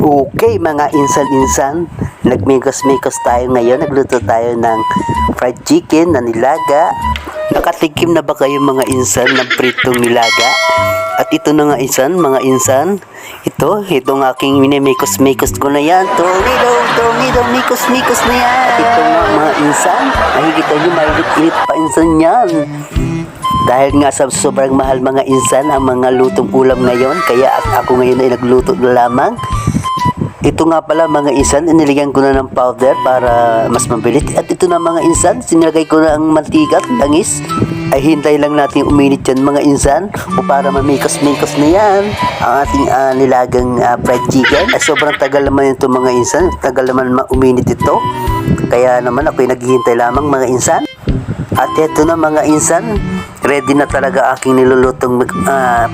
Okay mga insan-insan, nagmikos-mikos tayo ngayon, nagluto tayo ng fried chicken na nilaga. Nakatikim na ba kayo mga insan ng pritong nilaga? At ito na nga mga insan, itong aking minimikos-mikos ko na yan. Tongidong, mikos-mikos na yan. At ito nga mga insan, nakikita nyo malilit-ilit pa insan yan. Dahil nga sa sobrang mahal mga insan ang mga lutong ulam ngayon, kaya at ako ngayon ay nagluto na lamang. Ito nga pala mga insan, inilagyan ko na ng powder para mas mabilis. At ito na mga insan, sinilagay ko na ang mantika at langis. Ay hintay lang natin uminit yan mga insan, o para mamikos-mikos na yan ang ating nilagang fried chicken. Ay sobrang tagal naman ito mga insan, tagal naman uminit ito. Kaya naman ako'y naghihintay lamang mga insan. At ito na mga insan, ready na talaga aking nilulutong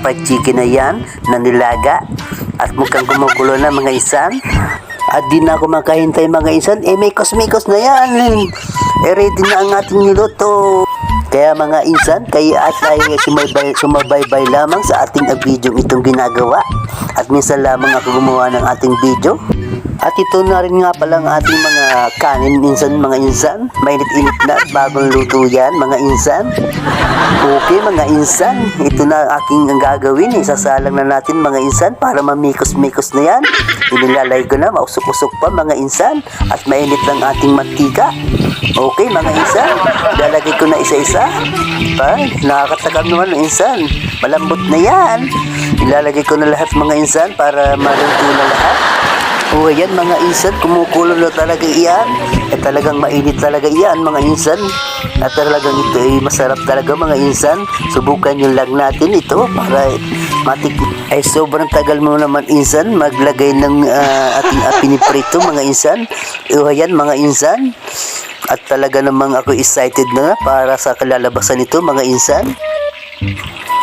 fried chicken na yan, na nilaga. At mukhang kumukulo na mga insan. At di na ako makahintay mga insan, mikos-mikos na yan. Ready na ang ating niluto. Kaya mga insan, kaya at ay sumabaybay lamang sa ating video itong ginagawa. At minsan lamang ako gumawa ng ating video. At ito na rin nga pala ang ating mga kanin minsan mga insan. Mainit-init na, bagong luto yan mga insan. Okay mga insan, ito na aking gagawin. Isasalang na natin mga insan para mamikos-mikos na yan. Inilalay ko na, mausok-usok pa mga insan. At mainit lang ating mantika. Okay mga insan, lalagay ko na isa-isa. Nakakatakam naman ng insan. Malambot na yan. Ilalagay ko na lahat mga insan para maluto na lahat. O ayan mga insan, kumukulo na talaga iyan. Talagang mainit talaga iyan mga insan. At talagang ito ay masarap talaga mga insan. Subukan nyo lang natin ito para matik. Ay sobrang tagal mo naman insan maglagay ng ating piniprito mga insan. O ayan mga insan. At talaga namang ako excited na para sa kalalabasan nito mga insan.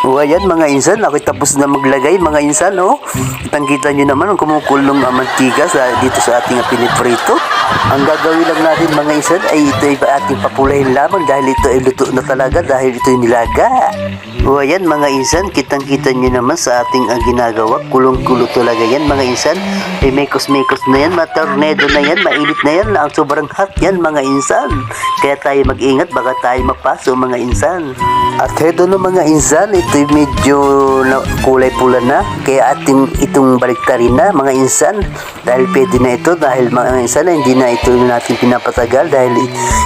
O ayan mga insan, ako'y tapos na maglagay mga insan, oh. Kitang-kita nyo naman ang kumukulong mantika dito sa ating piniprito. Ang gagawin lang natin mga insan ay ito ay ating papulahin lamang dahil ito ay luto na talaga dahil ito ay nilaga. O ayan mga insan, kitang-kita nyo naman sa ating ginagawa. Kulong-kulo talaga yan mga insan. Ay mekos-mekos na yan, matornado na yan, mainit na yan, ang sobrang hot yan mga insan. Kaya tayo mag-ingat, baka tayo mapaso mga insan. At heto na mga insan, ito'y medyo kulay pula na. Kaya itong baliktarin na mga insan. Dahil pwede na ito, dahil mga insan hindi na ito natin pinapatagal. Dahil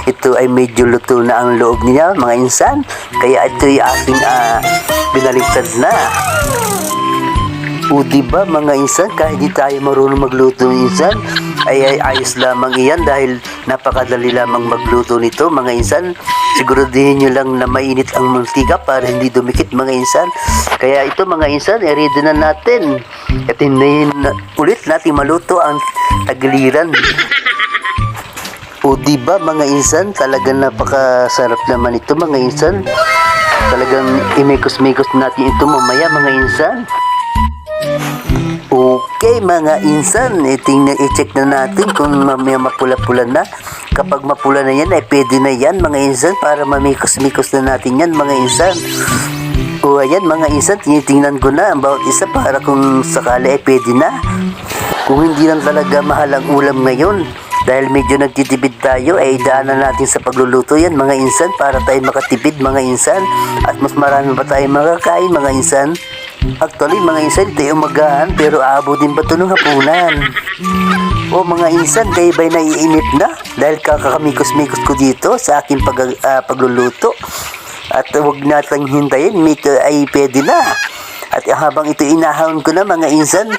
ito ay medyo luto na ang loob niya mga insan. Kaya ito'y aking binaliktad na. O diba mga insan, kahit di tayo marunong magluto insan, ay ayos lamang iyan dahil napakadali lamang magluto nito mga insan. Siguraduhin nyo lang na mainit ang mantika para hindi dumikit mga insan. Kaya ito mga insan, ready na natin. At hindi ulit natin maluto ang tagiliran. O diba mga insan, talagang napakasarap naman ito mga insan. Talagang imikos-mikos natin ito mamaya mga insan. Okay mga insan, i-check na natin kung mamaya mapula-pula na. Kapag mapula na yan ay pwede na yan mga insan para mamikos-mikos na natin yan mga insan. O ayan mga insan, tinitingnan ko na ang bawat isa para kung sakali ay pwede na. Kung hindi lang talaga mahal ang ulam ngayon, dahil medyo nagtitipid tayo, ay daanan natin sa pagluluto yan mga insan para tayo makatipid mga insan. At mas marami pa tayo makakain mga insan. Actually mga insan, ito yung umagahan pero aabutin pa ito ng hapunan. O mga insan, kayo ba'y naiinip na? Dahil kakakamikos-mikos ko dito sa aking pagluluto. At huwag natin hintayin, ito ay pwede na. At habang ito inahon ko na mga insan,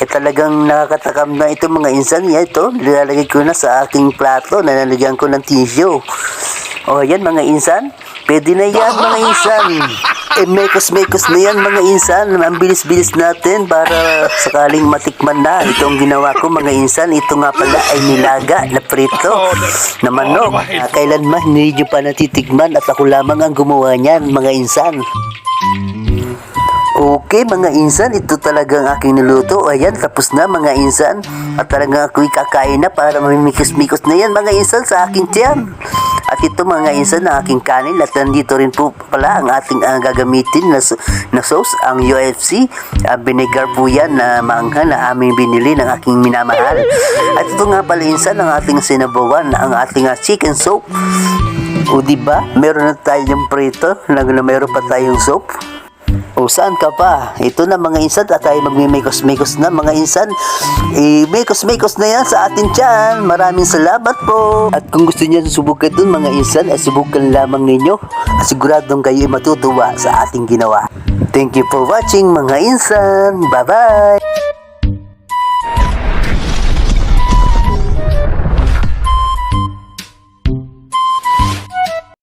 talagang nakakatakam na ito mga insan. Yan ito, nilalagay ko na sa aking plato, nalalagyan ko ng tissue. O yan mga insan, pwede na yan mga insan. Mekos-mekos na yan mga insan. Ang bilis-bilis natin para sakaling matikman na. Ito ang ginawa ko mga insan. Ito nga pala ay nilaga na prito na manok. Kailanman hindi nyo pa natitikman at ako lamang ang gumawa niyan mga insan. Okay mga insan, ito talaga ang aking niluto. Ayan, tapos na mga insan. At talaga ako'y kakain na para mamimikos-mikos na yan mga insan sa aking tiyan. At ito mga insan ang aking kanin. At nandito rin po pala ang ating gagamitin na sauce, ang UFC. Vinegar po yan na maanghang na aming binili ng aking minamahal. At ito nga pala insan ang ating sinabawan, ang ating chicken soup. O diba, meron na tayong prito, na meron pa tayong soup. O saan ka pa? Ito na mga insan at tayo magmimekos-mekos na mga insan. Mekos-mekos na yan sa atin tiyan. Maraming salamat po. At kung gusto niyo subukan dun mga insan, ay subukan lamang ninyo. At siguradong kayo ay matutuwa sa ating ginawa. Thank you for watching mga insan. Bye-bye!